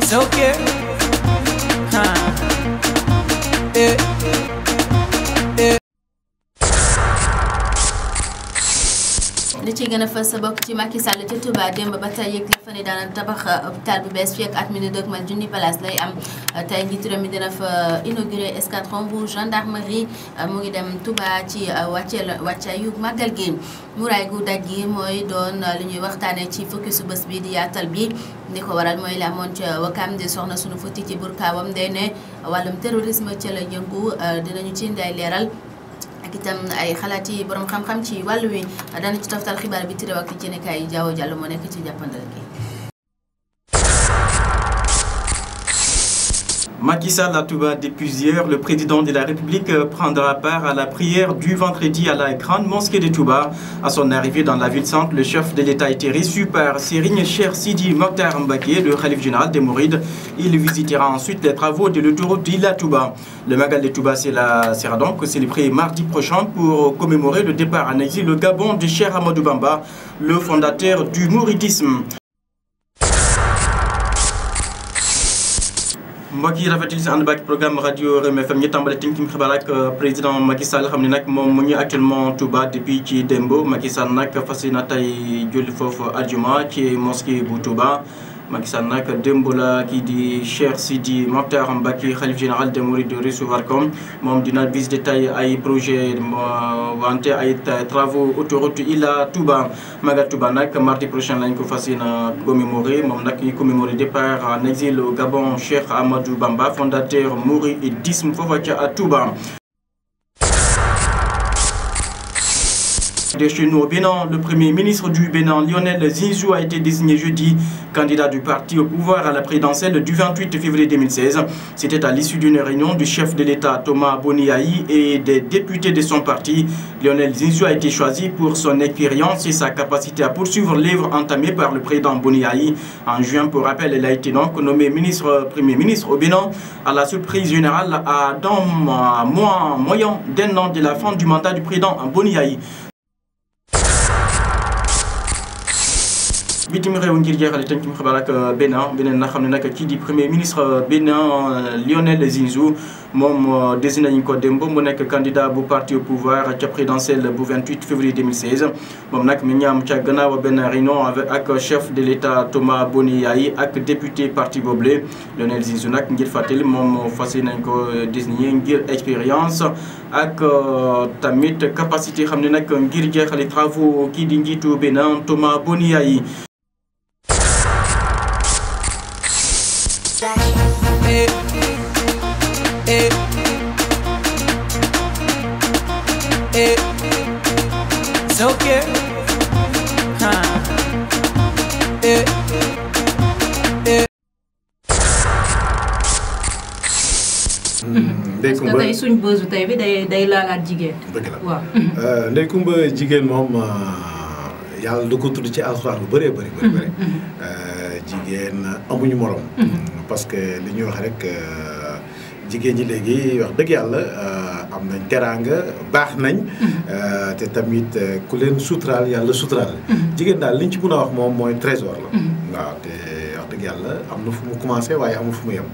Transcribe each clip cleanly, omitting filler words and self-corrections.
It's okay. li ci gën a fës bokk ci Macky Sall ci Touba démb ba tey yëg la fa ne daana tabax hôpital bu bees fii ak at mi ni dëkk mal junni place lay am tey njiitu réew mi dina fa inauguré escadron bu gendarmerie mu ngi dem Touba ci wàccaayu màggal gi muraay gu daj gi mooy doon li ñuy waxtaane ci focus bés bi di yaatal bi li ko waral mooy la amoon ca Wakam di soxna sunu futti ci burkaawam day ne wàllum terrorisme ca la yëngu dinañu ci nday leeral ak itam ay xalaat yi borom xam-xam ci wàllu wi dana ci toftal xibaar bi tiréew ak ci nekkaay Jaawo Jàll moo nekk ci jàppandal gi. Macky Sall à Touba depuis hier, le président de la République prendra part à la prière du vendredi à la grande mosquée de Touba. À son arrivée dans la ville-centre, le chef de l'État a été reçu par Serigne Cheikh Sidi Mokhtar Mbacké, le khalife général des Mourides. Il visitera ensuite les travaux de l'autoroute d'Ila Touba. Le Magal de Touba sera donc célébré mardi prochain pour commémorer le départ en exil au Gabon de Cheikh Ahmadou Bamba, le fondateur du mouridisme. mbokk yi rafetlu si ànd ba ak programme rajo Rewmi FM ñu tàmbale tënk xibaar ak président Macky Sall xam ne nag moom mu ngi actuellement Touba depuis ci démb Macky Sall nag fas yéene tey julli foofu aljuma ci mosquée bu Touba. Macky Sall nag démb la kii di Cheikh Sidi Mokhtar Mbacké xalif général des Mourides recevoir ko moom dina visiter tey ay projet wante ay travaux autoroute Ila Touba Magal Touba nag mardi prochain lañ ko fas yéene commémorer moom nag ñu commémorer départ en exil au Gabon Cheikh Ahmadou Bamba fondateur mouridisme foofa ca Touba. De chez nous au Bénin, le premier ministre du Bénin, Lionel Zinsou, a été désigné jeudi candidat du parti au pouvoir à la présidentielle du 28 février 2016. C'était à l'issue d'une réunion du chef de l'État, Thomas Boniaï, et des députés de son parti. Lionel Zinsou a été choisi pour son expérience et sa capacité à poursuivre l'œuvre entamée par le président Boniaï. En juin, pour rappel, il a été donc nommé premier ministre au Bénin à la surprise générale dans moyen d'un an de la fin du mandat du président Boniaï. bitim réew ngir jeexale tënk ci xibaar ak Bénin na xam ne nag kii di premier ministre Bénin Lionel Zinsou moom désigné nañu ko démb mu nekk candidat bu parti au pouvoir ca présidentielle bu 28 février 2016 moom nag mi ngi am ca gannaaw benn réunion ak chef de l'État Thomas Boniaï ak député parti boobule Lionel Zinsou nag ngir fàttali moom fas yéene nañ ko désigné ngir expérience ak tamit capacité xam ne nag ngir jeexale travaux kii di njiitu Bénin Thomas Boniaï. It's okay. Ndeye Coumba tey suñ bësu tey bi day laalaat jigéen. dëgg la waaw. Ndeye Coumba jigéen moom yàlla da ko tudd ci alxuraan lu bëree bëri. jigéen amuñu morom. parce que li ñuy wax rek jigéen ñi léegi wax dëgg yàlla am nañ teraanga baax nañ. te tamit ku leen suturaal yàlla suturaal. jigéen daal liñ ci mën a wax moom mooy trésor la. waaw te wax dëgg yàlla am na fu mu commencé waaye amul fu mu yem.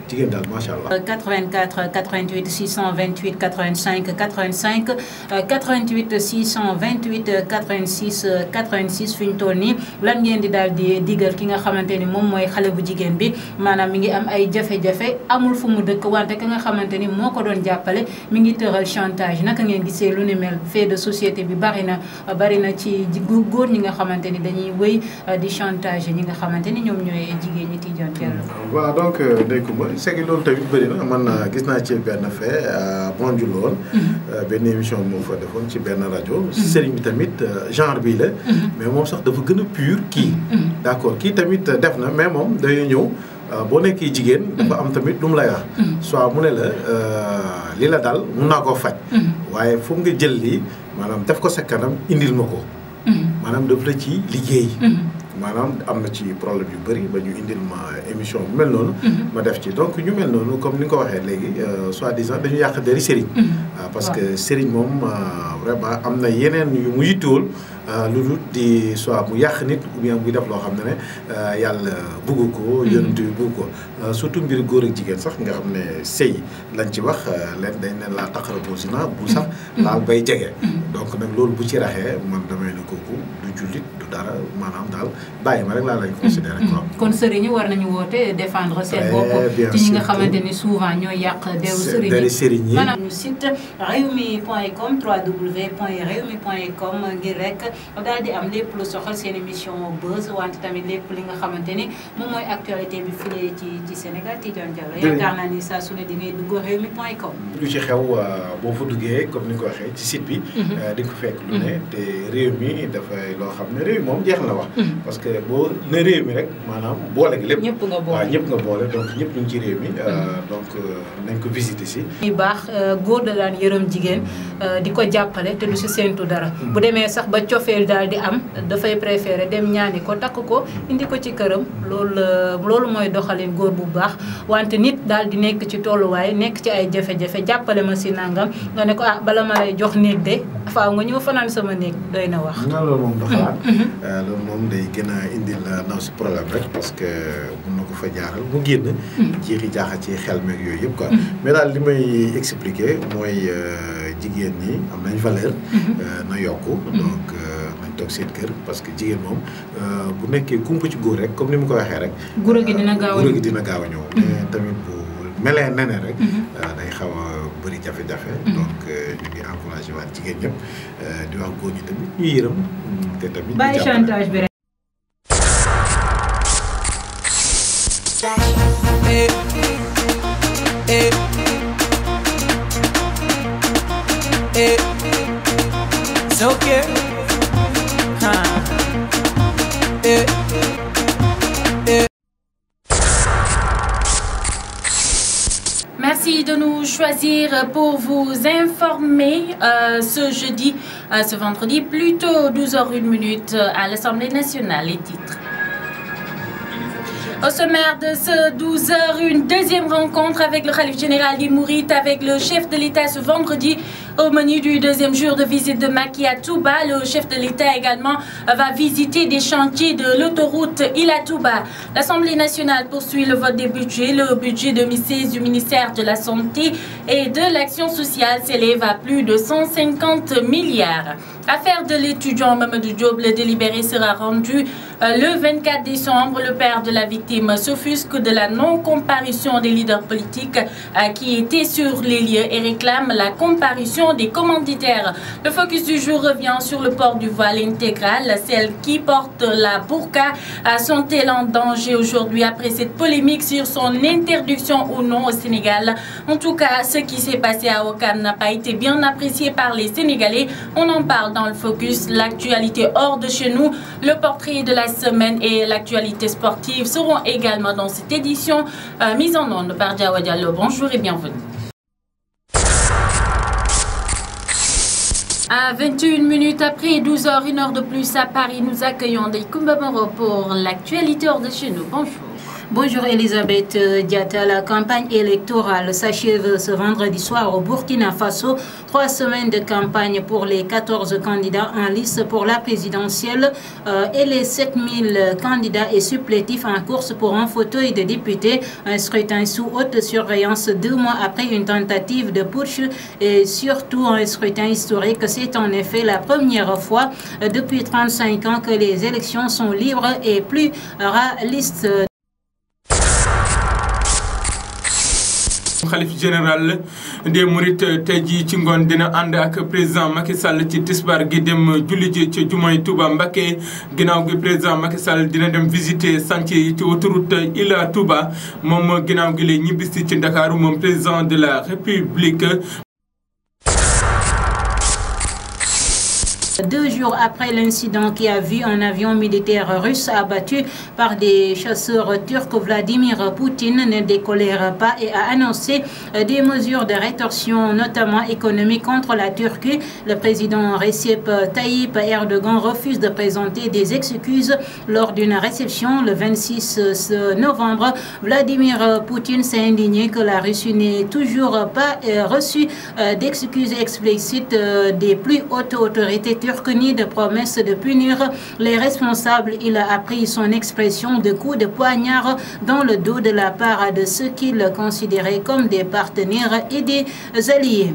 jigéen daal macha allah. 84 88 628 85 85 88 628 86 86 fi ñu toll nii lan ngeen di daal di digal ki nga xamante ni moom mooy xale bu jigéen bi maanaam mi ngi am ay jafe-jafe amul fu mu dëkk wante ki nga xamante ni moo ko doon jàppale mi ngi tëral chantage naka ngeen gisee lu ni mel fait de société bi bari na ci góor ñi nga xamante ni dañuy wëy di chantage ñi nga xamante ni ñoom ñooy jigéen ñi Tidiane Diallo. waaw donc Ndeye Coumba c'est que loolu tamit bëri na man gis naa ci benn fait bonjour la woon benn émission moo fa defoon ci benn rajo sëriñ bi tamit genre bii la mais moom sax dafa gën a pur kii d'accord kii tamit def na mais moom day ñëw boo nekkee jigéen dafa am tamit lu mu lay wax soit mu ne la li la dal mun naa koo faj waaye foog nga jël lii maanaam def ko sa kanam indil ma ko maanaam daf la ci liggéey maanaam am na ci problème yu bëri ba ñu indil ma émission bu mel noonu. ma def ci donc ñu mel noonu comme ni nga ko waxee léegi soi-disant dañu yàq deri sëriñ. parce que sëriñ moom vraiment am na yeneen yu mu yittewool lu dul di soit mu yàq nit ou bien muy def loo xam ne yàlla bugg ko. yonent bi bugg ko surtout mbir góor ak jigéen sax nga xam ne sëy lañ ci wax leen dañ ne laa taqrabu zina bu sax laal bay jege. donc nag loolu bu ci raxee man damay ne kooku du jullit du dara maanaam daal bàyyi ma rek laa lay considéré quoi. kon sëriñ war nañu woote défendre seen bopp ci ñi nga xamante ni souvent ñooy yàq deru sëriñ yi. maanaam ñu site rewmi.com www.rewmi.com ngir rek daal di am lépp lu soxal seen émission buzz wante tamit lépp li nga xamante ni moom mooy actualité bi fii ci Sénégal Tidiane Diallo. yaakaar naa ni saa su ne di ngay dugg rewmi.com. lu ci xew boo fa duggee comme ni nga ko waxee ci site bi. di nga ko fekk lu ne te réew mi dafay loo xam ne réew mi moom jeex na wax. parce que boo ne réew mi rek maanaam boole gi lépp. ñëpp nga boole waaw ñëpp nga boole donc ñëpp ñu ngi ci réew mi. donc nañ ko visiter si. muy baax góor da daan yërëm jigéen di ko jàppale te du si séentu dara. bu demee sax ba cofeel daal di am dafay préférer dem ñaani ko takk ko indi ko ci këram loolu mooy doxalin góor bu baax wante nit daal di nekk ci tolluwaay nekk ci ay jafe-jafe jàppale ma si nangam nga ne ko bala ma lay jox néeg de faaw nga ñëw fanaan sama néeg doy na wax. loolu moom doxalaat. loolu moom day gën a indil ndaw si problème rek parce que mun na ko fa jaaral mu génn. jiixi jaaxa ci xel meeg yooyu yëpp quoi. mais daal li may expliquer mooy jigéen ñi am nañ valeur. na yokku donc nañ toog seen kër parce que jigéen moom bu nekkee kumpa ci góor rek comme ni mu ko waxee rek. guro gi dina gaaw a ñëw mais tamit bu melee nene rek. day xaw a bëri jafe-jafe. donc ñu ngi encouragé waat jigéen ñëpp di wax góor ñi tamit ñu yërëm te tamit. bàyyi chantage bi rek. Merci de nous choisir pour vous informer ce jeudi, ce vendredi, plutôt 12h01 à l'Assemblée nationale. Les titres. Au sommaire de ce 12h, une deuxième rencontre avec le khalife général des Mourides, avec le chef de l'État ce vendredi. Au menu du deuxième jour de visite de Macky à Touba, le chef de l'État également va visiter des chantiers de l'autoroute Ila-Touba. L'Assemblée nationale poursuit le vote des budgets. Le budget 2016 du ministère de la Santé et de l'Action sociale s'élève à plus de 150 milliards. Affaire de l'étudiant Mamadou Diop, le délibéré sera rendu le 24 décembre. Le père de la victime s'offusque de la non-comparution des leaders politiques qui étaient sur les lieux et réclame la comparution des commanditaires. Le focus du jour revient sur le port du voile intégral. Celles qui portent la burqa sont-elles en danger aujourd'hui après cette polémique sur son interdiction ou non au Sénégal? En tout cas, ce qui s'est passé à Ouakam n'a pas été bien apprécié par les Sénégalais. On en parle dans le focus. L'actualité hors de chez nous, le portrait de la semaine et l'actualité sportive seront également dans cette édition mise en onde par Diawa Diallo. Bonjour et bienvenue. À 21 minutes après 12h, une heure de plus à Paris, nous accueillons des Kumbamoro pour l'actualité hors de chez nous. Bonjour. Bonjour Elisabeth Diata. La campagne électorale s'achève ce vendredi soir au Burkina Faso. 3 semaines de campagne pour les 14 candidats en lice pour la présidentielle et les 7000 candidats et supplétifs en course pour un fauteuil de député. Un scrutin sous haute surveillance 2 mois après une tentative de putsch et surtout un scrutin historique. C'est en effet la première fois depuis 35 ans que les élections sont libres et pluralistes. Khalife général des Mourides tey jii ci ngoon dina ànd ak président Macky Sall ci tisbaar gi dem julli ji ci jumaay Touba Mbacké ginnaaw gi président Macky Sall dina dem visiter chantier yi ci autoroute Ila Touba moom ginnaaw gi lay ñibbisi ci Ndakaaru moom président de la République. 2 jours après l'incident qui a vu un avion militaire russe abattu par des chasseurs turcs, Vladimir Poutine ne décolère pas et a annoncé des mesures de rétorsion, notamment économiques, contre la Turquie. Le président Recep Tayyip Erdogan refuse de présenter des excuses lors d'une réception le 26 novembre. Vladimir Poutine s'est indigné que la Russie n'ait toujours pas reçu d'excuses explicites des plus hautes autorités turques ni de promesses de punir les responsables. Il a appris son expression de coups de poignard dans le dos de la part de ceux qu'il considérait comme des partenaires et des alliés.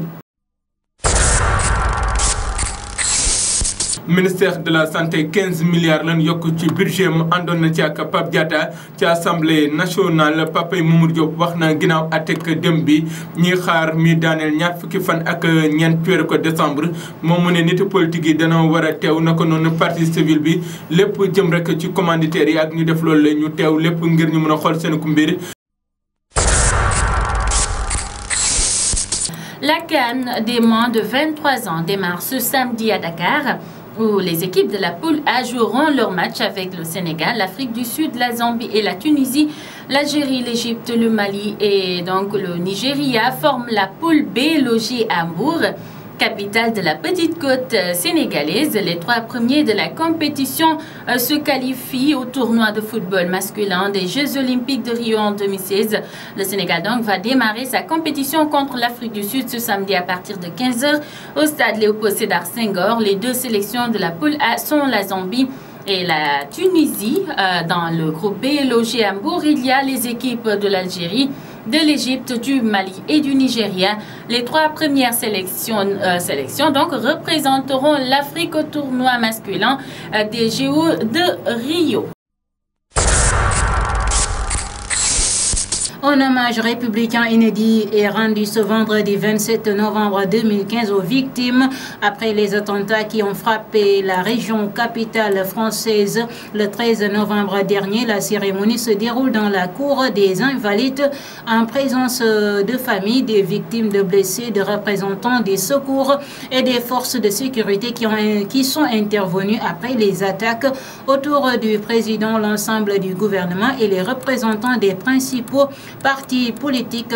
Ministère de la santé 15 milliards lan yokk ci budget mu àndoon na ci ak Pape Diatta ci assemblée nationale. Papa Mamadou Diop wax na ginnaaw atek dem bi ñi xaar mi daaneel ñaar fukki fan ak ñeent weeru ko décembre moom mu ne nit politique yi dana war a teew naka noonu partie civile bi lépp jëm rek ci commanditaires yi ak ñu def loolu la ñu teew lépp ngir ñu mën a xool seen mbir. La CAN des moins de 23 ans démarre ce samedi à Dakar, où les équipes de la poule A joueront leur match avec le Sénégal, l'Afrique du Sud, la Zambie et la Tunisie. L'Algérie, l'Égypte, le Mali et donc le Nigeria forment la poule B logée à Hambourg, capitale de la petite côte sénégalaise. Les 3 premiers de la compétition se qualifient au tournoi de football masculin des Jeux Olympiques de Rio en 2016. Le Sénégal donc va démarrer sa compétition contre l'Afrique du Sud ce samedi à partir de 15 h au stade Léopold Sédar Senghor. Les 2 sélections de la poule A sont la Zambie et la Tunisie. Dans le groupe B logé à Hambourg, il y a les équipes de l'Algérie, de l'Égypte, du Mali et du Nigeria. Les 3 premières sélections donc représenteront l'Afrique au tournoi masculin des JO de Rio. Un hommage républicain inédit est rendu ce vendredi 27 novembre 2015 aux victimes après les attentats qui ont frappé la région capitale française. Le 13 novembre dernier, la cérémonie se déroule dans la cour des Invalides en présence de familles, des victimes, de blessés, de représentants des secours et des forces de sécurité qui sont intervenus après les attaques. Autour du président, l'ensemble du gouvernement et les représentants des principaux parti politique.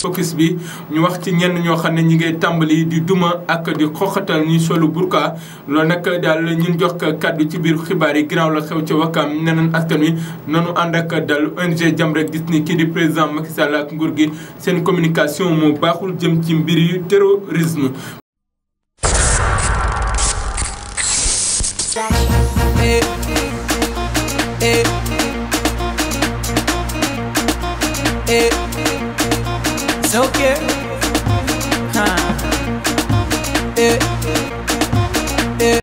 Focus bi ñu wax ci ñenn ñoo xam ne ñi ngay tàmbali di duma ak di xoxatal ñi solu burka loolu nag daal ñun jox kàddu ci biir xibaar yi ginnaaw la xew ca Wakam neneen askan wi nanu ànd ak dal ONG Jamra gis ni kii di président Macky Sall ak nguur gi seen communication moo baaxul jëm ci mbir yu terrorisme. Hey.